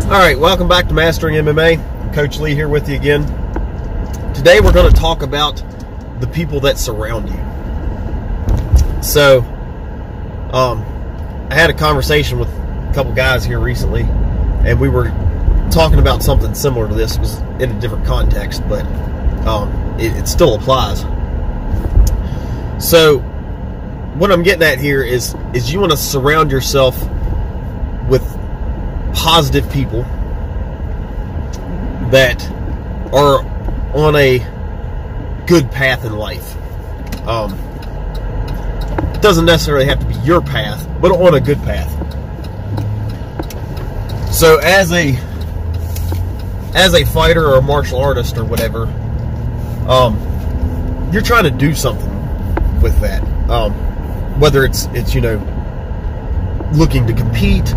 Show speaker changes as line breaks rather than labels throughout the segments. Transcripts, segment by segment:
Alright, welcome back to Mastering MMA. Coach Lee here with you again. Today we're going to talk about the people that surround you. So, I had a conversation with a couple guys here recently, and we were talking about something similar to this. It was in a different context, but it still applies. So, what I'm getting at here is you want to surround yourself with positive people that are on a good path in life. It doesn't necessarily have to be your path, but on a good path. So as a fighter or a martial artist or whatever, you're trying to do something with that. Whether it's looking to compete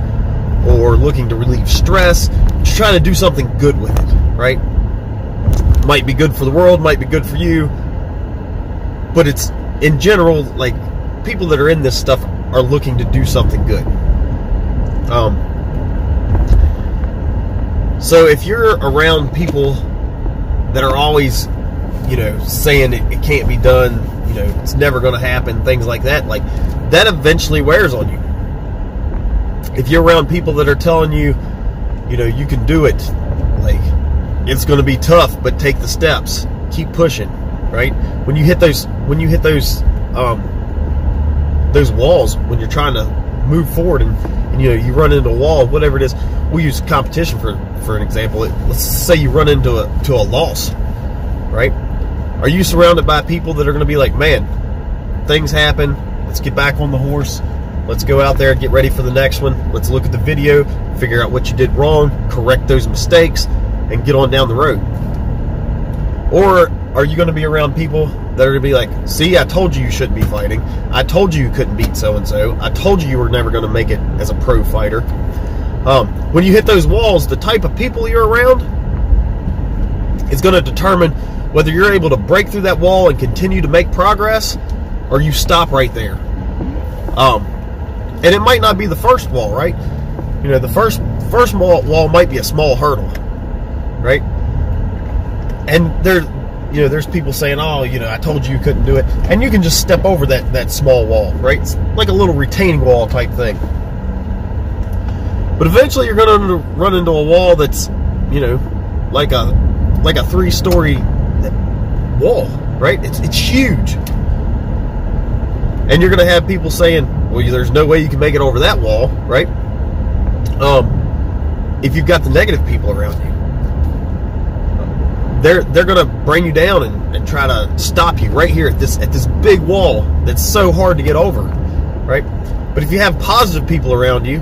or looking to relieve stress, you're trying to do something good with it, right? Might be good for the world, might be good for you, but it's, in general, like, people that are in this stuff are looking to do something good. So if you're around people that are always, saying it can't be done, it's never going to happen, things like that, like, that eventually wears on you. If you're around people that are telling you, you can do it, like, it's going to be tough, but take the steps, keep pushing, right? When you hit those walls, when you're trying to move forward, and you run into a wall, whatever it is. We'll use competition for an example. Let's say you run into a loss, right? Are you surrounded by people that are going to be like, man, things happen, let's get back on the horse, let's go out there and get ready for the next one, let's look at the video, figure out what you did wrong, correct those mistakes, and get on down the road? Or are you going to be around people that are going to be like, see, I told you shouldn't be fighting, I told you couldn't beat so-and-so, I told you were never going to make it as a pro fighter? When you hit those walls, the type of people you're around is going to determine whether you're able to break through that wall and continue to make progress, or you stop right there. And it might not be the first wall, right? The first wall might be a small hurdle, right? And there's people saying, oh, I told you couldn't do it, and you can just step over that small wall, right? It's like a little retaining wall type thing. But eventually you're going to run into a wall that's, like a 3-story wall, right? It's huge. And you're going to have people saying, well, there's no way you can make it over that wall, right? If you've got the negative people around you, they're going to bring you down and try to stop you right here at this big wall that's so hard to get over, right? But if you have positive people around you,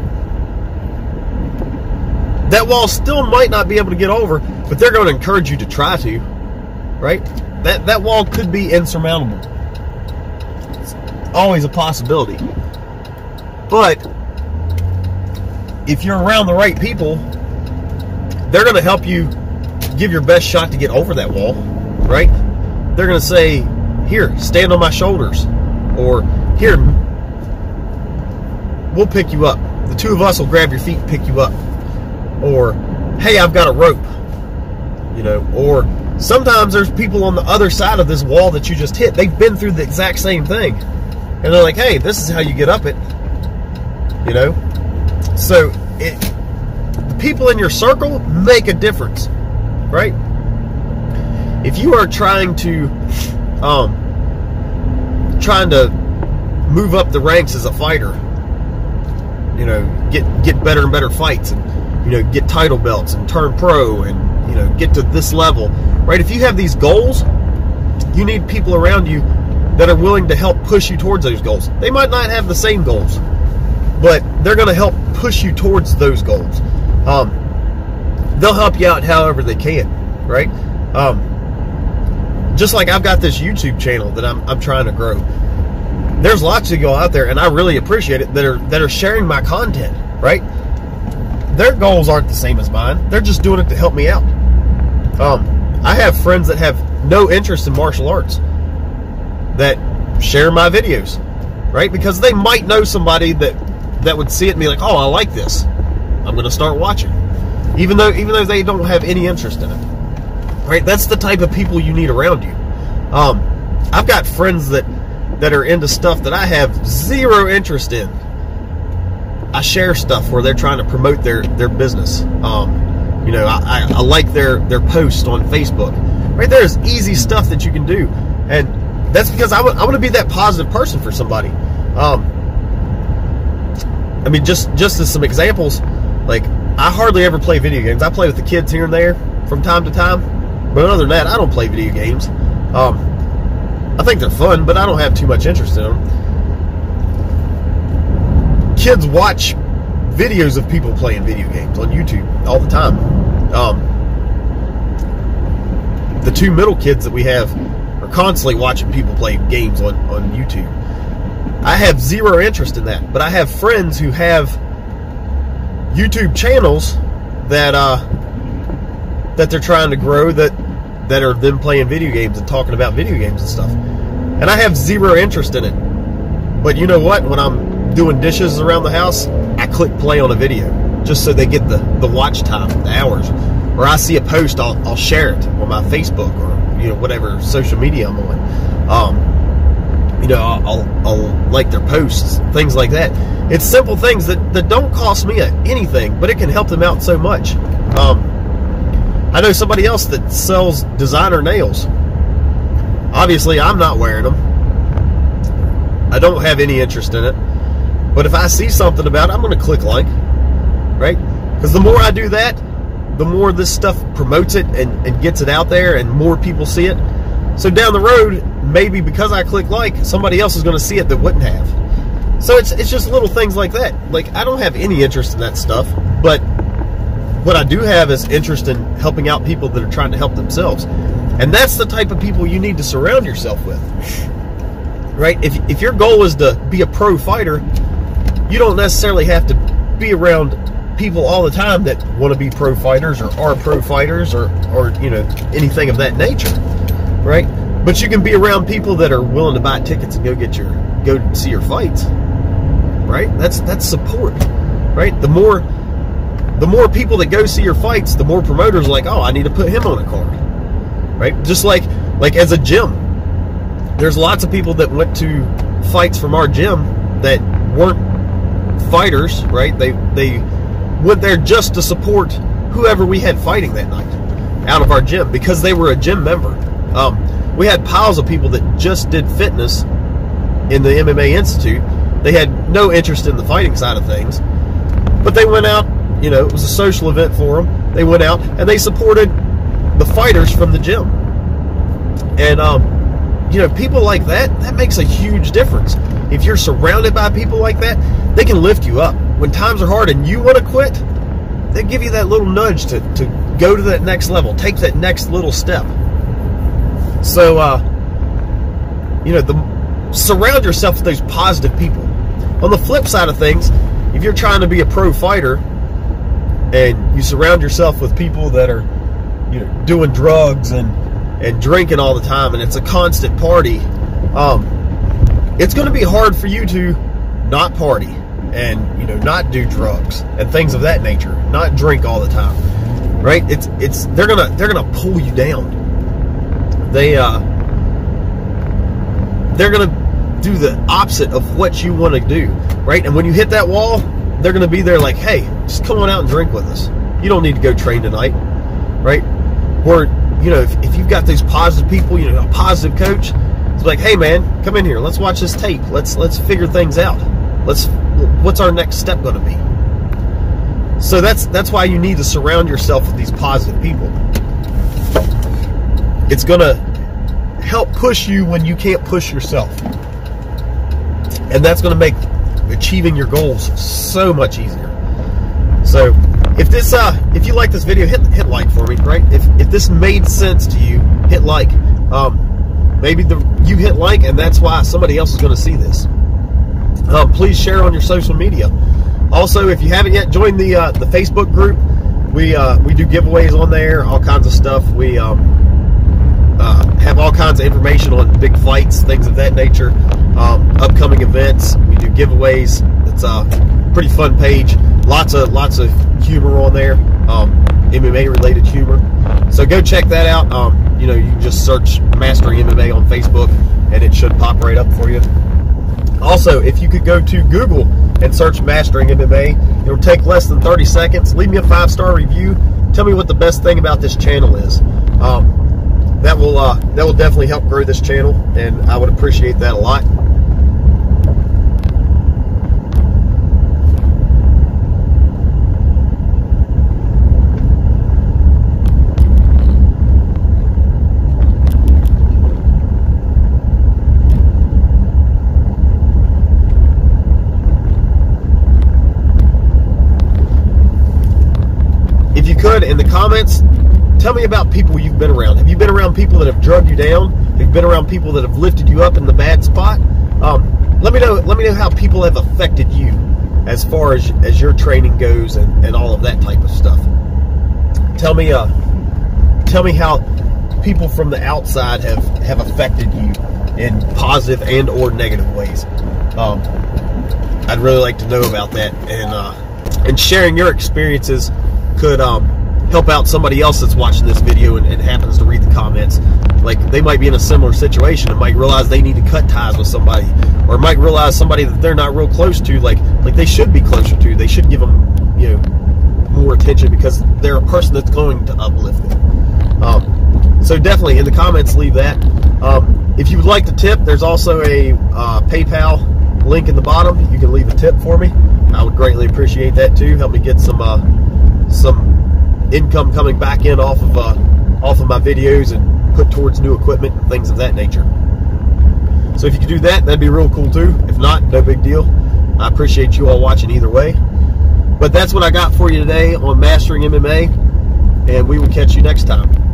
that wall still might not be able to get over, but they're going to encourage you to try to, right? That wall could be insurmountable. It's always a possibility. But if you're around the right people, they're going to help you give your best shot to get over that wall, right? They're going to say, here, stand on my shoulders, or here, we'll pick you up. The two of us will grab your feet and pick you up. Or, hey, I've got a rope, or sometimes there's people on the other side of this wall that you just hit. They've been through the exact same thing, and they're like, hey, this is how you get up it, so the people in your circle make a difference, right? If you are trying to move up the ranks as a fighter, get better and better fights, and get title belts and turn pro and, get to this level, right? If you have these goals, you need people around you that are willing to help push you towards those goals. They might not have the same goals, but they're going to help push you towards those goals. They'll help you out however they can, right? Just like I've got this YouTube channel that I'm trying to grow. There's lots of y'all out there, and I really appreciate it, that are sharing my content, right? Their goals aren't the same as mine. They're just doing it to help me out. I have friends that have no interest in martial arts that share my videos, right? Because they might know somebody that would see it and be like, oh, I like this, I'm going to start watching. even though they don't have any interest in it. Right? That's the type of people you need around you. I've got friends that are into stuff that I have zero interest in. I share stuff where they're trying to promote their business. You know, I like their posts on Facebook. Right? There's easy stuff that you can do, and that's because I want to be that positive person for somebody. I mean, just as some examples, like, I hardly ever play video games. I play with the kids here and there from time to time, but other than that, I don't play video games. I think they're fun, but I don't have too much interest in them. Kids watch videos of people playing video games on YouTube all the time. The two middle kids that we have are constantly watching people play games on YouTube. I have zero interest in that, but I have friends who have YouTube channels that they're trying to grow, that are them playing video games and talking about video games and stuff. And I have zero interest in it. But you know what? When I'm doing dishes around the house, I click play on a video just so they get the watch time, the hours. Or I see a post, I'll share it on my Facebook or, you know, whatever social media I'm on. You know, I'll like their posts, things like that. It's simple things that don't cost me anything, but it can help them out so much. I know somebody else that sells designer nails. Obviously, I'm not wearing them. I don't have any interest in it. But if I see something about it, I'm going to click like, right? Because the more I do that, the more this stuff promotes it and gets it out there, and more people see it. So down the road, maybe because I click like, somebody else is going to see it that wouldn't have. So it's just little things like that. Like, I don't have any interest in that stuff, but what I do have is interest in helping out people that are trying to help themselves. And that's the type of people you need to surround yourself with. Right? If your goal is to be a pro fighter, you don't necessarily have to be around people all the time that want to be pro fighters or are pro fighters or you know, anything of that nature. Right? But you can be around people that are willing to buy tickets and go see your fights. Right? That's support. Right? The more people that go see your fights, the more promoters are like, oh, I need to put him on a card. Right? Just like as a gym, there's lots of people that went to fights from our gym that weren't fighters, right? They went there just to support whoever we had fighting that night out of our gym because they were a gym member. We had piles of people that just did fitness in the MMA Institute. They had no interest in the fighting side of things, but they went out. You know, it was a social event for them. They went out and they supported the fighters from the gym. And, you know, people like that makes a huge difference. If you're surrounded by people like that, they can lift you up. When times are hard and you want to quit, they give you that little nudge to go to that next level, take that next little step. So, you know, surround yourself with those positive people. On the flip side of things, if you're trying to be a pro fighter, and you surround yourself with people that are, you know, doing drugs and drinking all the time, and it's a constant party, it's going to be hard for you to not party and, you know, not do drugs and things of that nature, not drink all the time, right? They're gonna pull you down. They're gonna do the opposite of what you want to do, right? And when you hit that wall, they're going to be there like, hey, just come on out and drink with us. You don't need to go train tonight, right? Or, you know, if you've got those positive people, you know, a positive coach, it's like, hey, man, come in here. Let's watch this tape. Let's figure things out. What's our next step going to be? So that's why you need to surround yourself with these positive people. It's going to help push you when you can't push yourself. And that's going to make achieving your goals so much easier. So if you like this video, hit like for me, right? If this made sense to you, hit like. Maybe you hit like and that's why somebody else is going to see this. Please share on your social media. Also, if you haven't yet joined the Facebook group, we do giveaways on there, all kinds of stuff. We have all kinds of information on big fights, things of that nature, upcoming events. We do giveaways. It's a pretty fun page. Lots of humor on there. MMA related humor. So go check that out. You know, you can just search Mastering MMA on Facebook and it should pop right up for you. Also, if you could go to Google and search Mastering MMA, it'll take less than 30 seconds. Leave me a 5-star review. Tell me what the best thing about this channel is. That will definitely help grow this channel, and I would appreciate that a lot. If you could, in the comments, tell me about people you've been around. Have you been around people that have drugged you down? Have you been around people that have lifted you up in the bad spot? Let me know how people have affected you as far as your training goes and all of that type of stuff. Tell me how people from the outside have affected you in positive and or negative ways. I'd really like to know about that, and sharing your experiences could help out somebody else that's watching this video and happens to read the comments. Like, they might be in a similar situation and might realize they need to cut ties with somebody, or might realize somebody that they're not real close to, like they should be closer to. They should give them, you know, more attention because they're a person that's going to uplift them. So definitely in the comments, leave that. If you would like to tip, there's also a PayPal link in the bottom. You can leave a tip for me. I would greatly appreciate that too. Help me get some income coming back in off of my videos and put towards new equipment and things of that nature. So if you could do that, that'd be real cool too. If not, no big deal. I appreciate you all watching either way. But that's what I got for you today on Mastering MMA, and we will catch you next time.